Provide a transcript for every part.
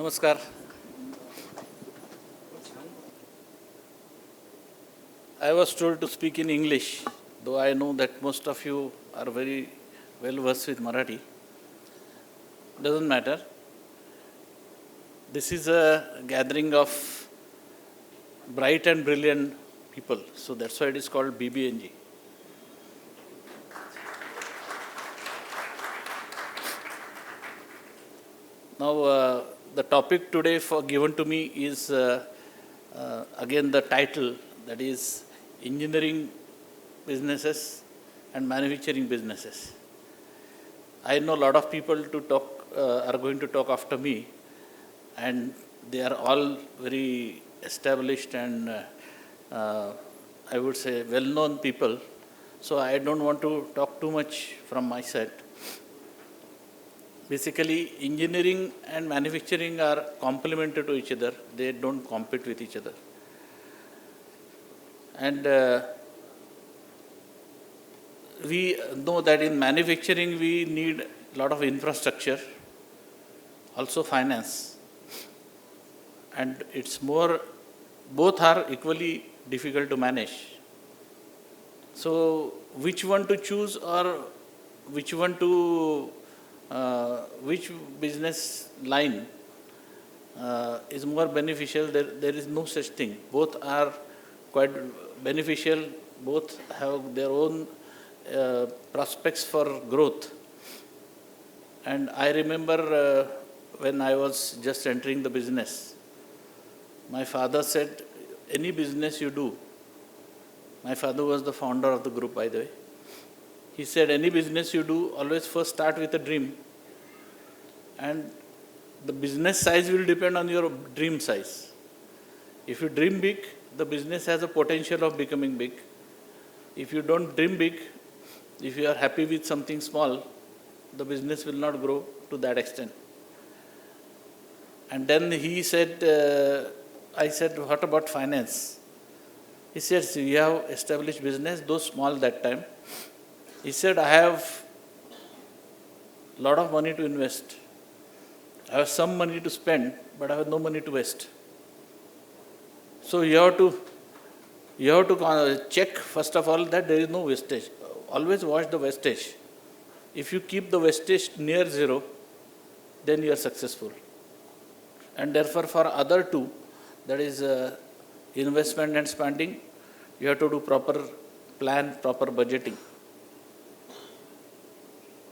Namaskar. I was told to speak in English, though I know that most of you are very well versed with Marathi. Doesn't matter. This is a gathering of bright and brilliant people, so that's why it is called BBNG. Now, the topic today given to me is again the title, that is engineering businesses and manufacturing businesses. I know a lot of people are going to talk after me, and they are all very established and I would say well-known people. So I don't want to talk too much from my side. Basically, engineering and manufacturing are complementary to each other. They don't compete with each other. And we know that in manufacturing we need a lot of infrastructure, also finance. And it's both are equally difficult to manage. So which one to choose, or which business line is more beneficial? There is no such thing. Both are quite beneficial. Both have their own prospects for growth. And I remember when I was just entering the business, my father said, any business you do, my father was the founder of the group, by the way. He said, any business you do, always first start with a dream. And the business size will depend on your dream size. If you dream big, the business has a potential of becoming big. If you don't dream big, if you are happy with something small, the business will not grow to that extent. And then he said, I said, what about finance? He said, we have established business, though small that time. He said, I have a lot of money to invest. I have some money to spend, but I have no money to waste. So you have to check, first of all, that there is no wastage. Always watch the wastage. If you keep the wastage near zero, then you are successful. And therefore, for other two, that is investment and spending, you have to do proper plan, proper budgeting.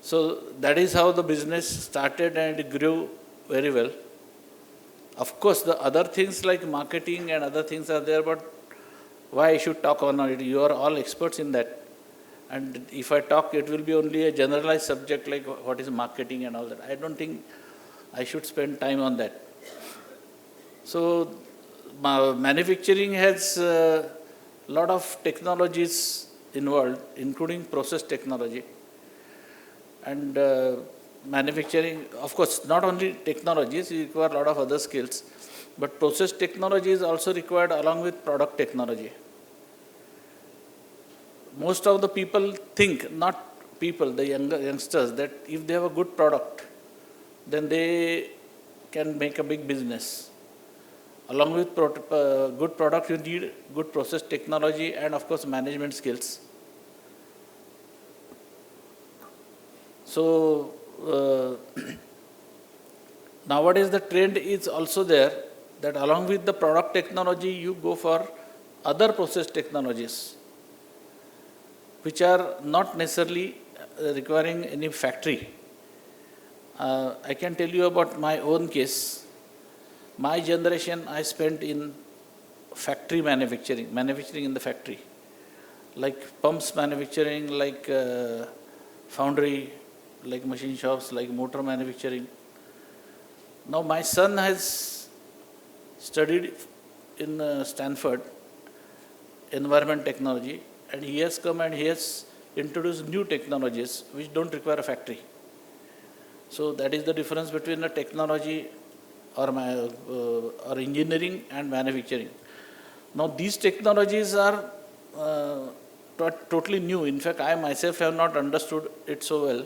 So that is how the business started, and it grew very well. Of course, the other things like marketing and other things are there, but why I should talk on it? You are all experts in that. And if I talk, it will be only a generalized subject like what is marketing and all that. I don't think I should spend time on that. So manufacturing has a lot of technologies involved, including process technology. And manufacturing, of course, not only technologies, you require a lot of other skills, but process technology is also required along with product technology. Most of the people think, not people, the youngsters, that if they have a good product, then they can make a big business. Along with good product, you need good process technology and, of course, management skills. So nowadays the trend is also there that along with the product technology, you go for other process technologies, which are not necessarily requiring any factory. I can tell you about my own case. My generation I spent in factory manufacturing in the factory, like pumps manufacturing, like foundry, like machine shops, like motor manufacturing. Now my son has studied in Stanford environment technology, and he has come and he has introduced new technologies which don't require a factory. So that is the difference between a technology or engineering and manufacturing. Now these technologies are totally new. In fact, I myself have not understood it so well.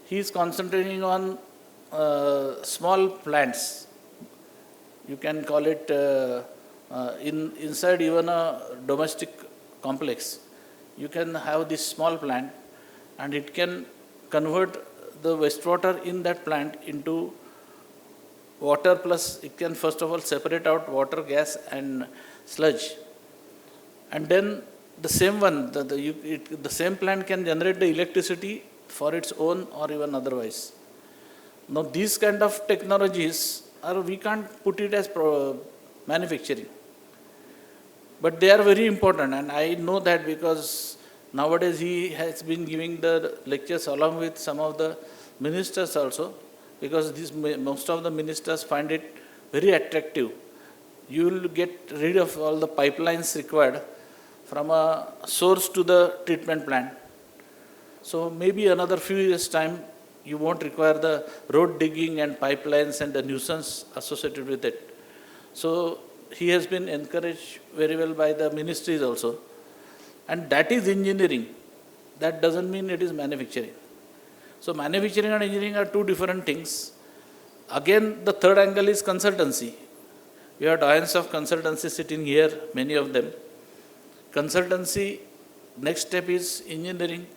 He is concentrating on small plants. You can call it inside even a domestic complex. You can have this small plant and it can convert the wastewater in that plant into water, plus it can first of all separate out water, gas and sludge. And then the same one, the same plant can generate the electricity for its own or even otherwise. Now these kind of technologies we can't put it as manufacturing. But they are very important, and I know that because nowadays he has been giving the lectures along with some of the ministers also, because most of the ministers find it very attractive. You will get rid of all the pipelines required from a source to the treatment plant. So maybe another few years' time, you won't require the road digging and pipelines and the nuisance associated with it. So he has been encouraged very well by the ministries also. And that is engineering. That doesn't mean it is manufacturing. So manufacturing and engineering are two different things. Again, the third angle is consultancy. We have giants of consultancy sitting here, many of them. Consultancy, next step is engineering,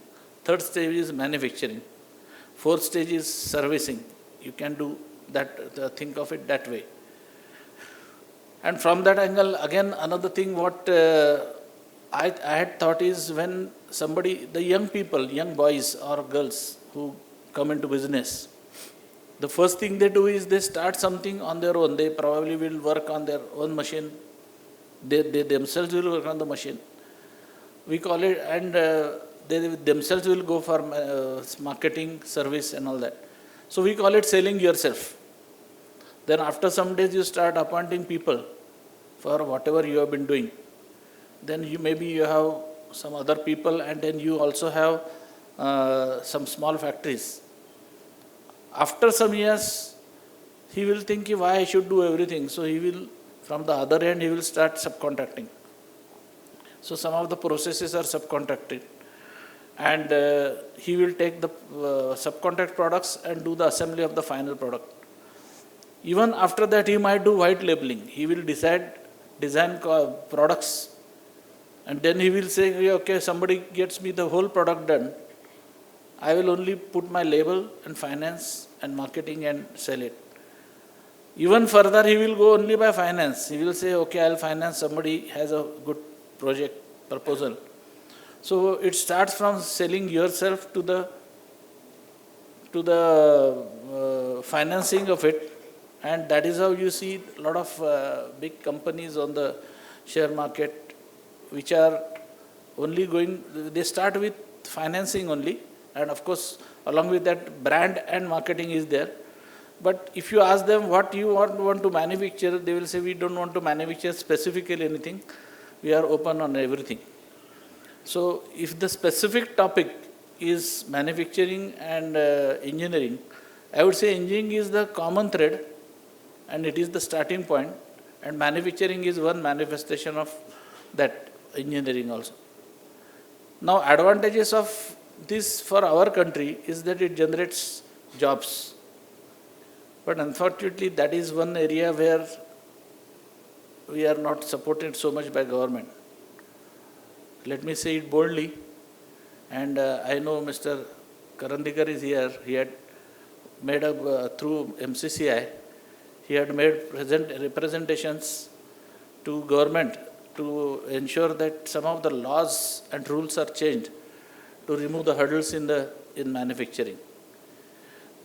third stage is manufacturing, fourth stage is servicing. You can do that, think of it that way. And from that angle, again, another thing what I had thought is when somebody, the young people, young boys or girls who come into business, the first thing they do is they start something on their own. They probably will work on their own machine. They themselves will work on the machine. We call it, and they themselves will go for marketing, service and all that. So we call it selling yourself. Then after some days you start appointing people for whatever you have been doing. Then maybe you have some other people, and then you also have some small factories. After some years, he will think why I should do everything. So he will, from the other end, he will start subcontracting. So some of the processes are subcontracted, and he will take the subcontract products and do the assembly of the final product. Even after that, he might do white labeling. He will design products, and then he will say, okay, somebody gets me the whole product done. I will only put my label and finance and marketing and sell it. Even further, he will go only by finance. He will say, okay, I'll finance, somebody has a good project proposal. So it starts from selling yourself to the financing of it, and that is how you see a lot of big companies on the share market, which are only going, they start with financing only, and of course along with that brand and marketing is there. But if you ask them what you want to manufacture, they will say we don't want to manufacture specifically anything, we are open on everything. So if the specific topic is manufacturing and engineering, I would say engineering is the common thread and it is the starting point, and manufacturing is one manifestation of that engineering also. Now advantages of this for our country is that it generates jobs. But unfortunately that is one area where we are not supported so much by government. Let me say it boldly, and I know Mr. Karandikar is here. He had made through MCCI, he had made representations to government to ensure that some of the laws and rules are changed to remove the hurdles in manufacturing.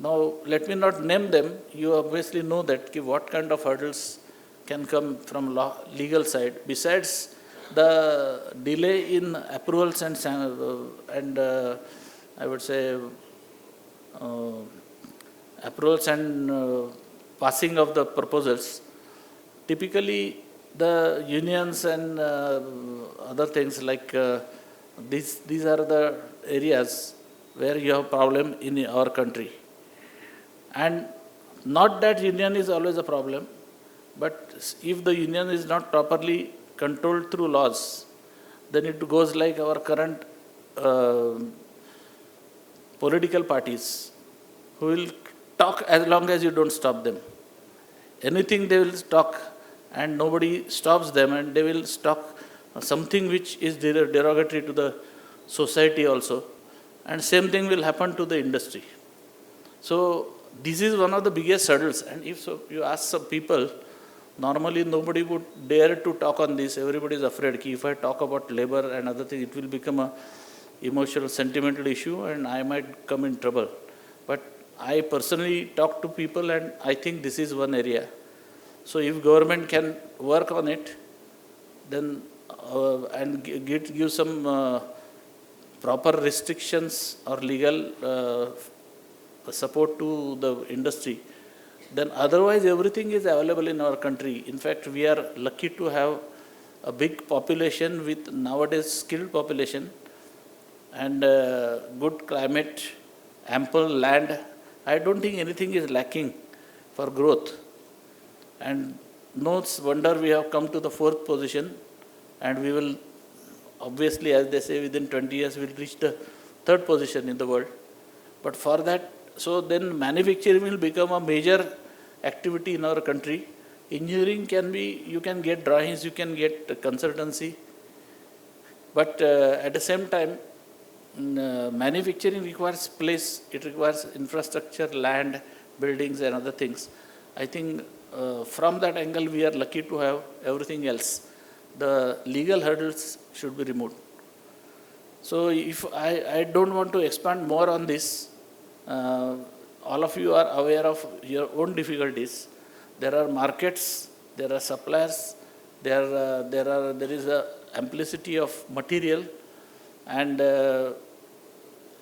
Now, let me not name them. You obviously know that what kind of hurdles can come from legal side, besides the delay in approvals and I would say approvals and passing of the proposals. Typically, the unions and other things like these are the areas where you have problem in our country. And not that union is always a problem, but if the union is not properly controlled through laws, then it goes like our current political parties who will talk as long as you don't stop them. Anything they will talk and nobody stops them, and they will talk something which is derogatory to the society also. And same thing will happen to the industry. So this is one of the biggest hurdles. And if so, you ask some people, normally nobody would dare to talk on this. Everybody is afraid that if I talk about labor and other things, it will become a emotional, sentimental issue and I might come in trouble. But I personally talk to people and I think this is one area. So if government can work on it, then and give some proper restrictions or legal support to the industry, then otherwise everything is available in our country. In fact, we are lucky to have a big population with nowadays skilled population and good climate, ample land. I don't think anything is lacking for growth. And no wonder we have come to the 4th position, and we will obviously, as they say, within 20 years we will reach the 3rd position in the world. But for that, so then manufacturing will become a major activity in our country. Engineering can be, you can get drawings, you can get consultancy. But at the same time, manufacturing requires place, it requires infrastructure, land, buildings and other things. I think from that angle we are lucky to have everything else. The legal hurdles should be removed. So if I don't want to expand more on this. All of you are aware of your own difficulties. There are markets, there are suppliers, there is a amplicity of material, and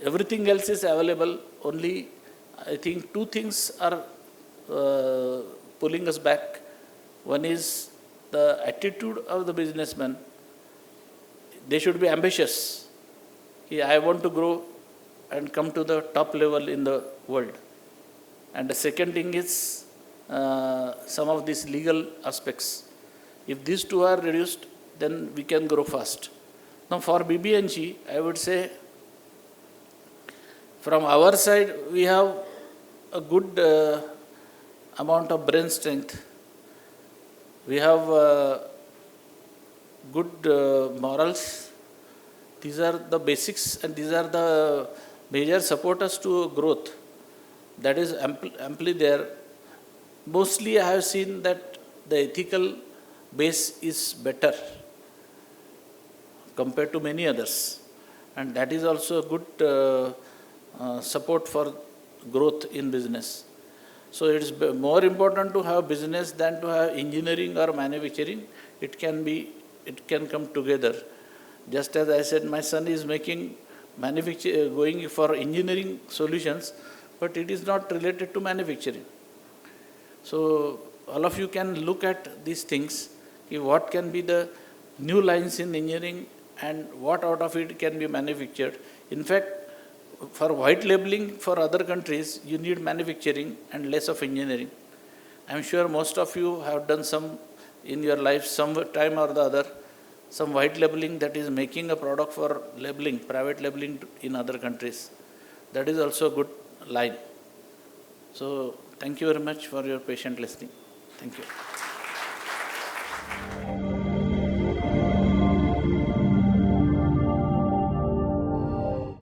everything else is available. Only I think 2 things are pulling us back. One is the attitude of the businessman. They should be ambitious. I want to grow and come to the top level in the world. And the second thing is some of these legal aspects. If these 2 are reduced, then we can grow fast. Now for BBNG, I would say from our side, we have a good amount of brain strength. We have good morals. These are the basics and these are the major supporters to growth. That is amply there. Mostly I have seen that the ethical base is better compared to many others. And that is also a good support for growth in business. So it is more important to have business than to have engineering or manufacturing. It can come together. Just as I said, my son is making going for engineering solutions, but it is not related to manufacturing. So all of you can look at these things, what can be the new lines in engineering and what out of it can be manufactured. In fact, for white labeling for other countries, you need manufacturing and less of engineering. I am sure most of you have done some in your life, some time or the other, some white labeling that is making a product for labeling, private labeling in other countries. That is also a good line. So thank you very much for your patient listening. Thank you.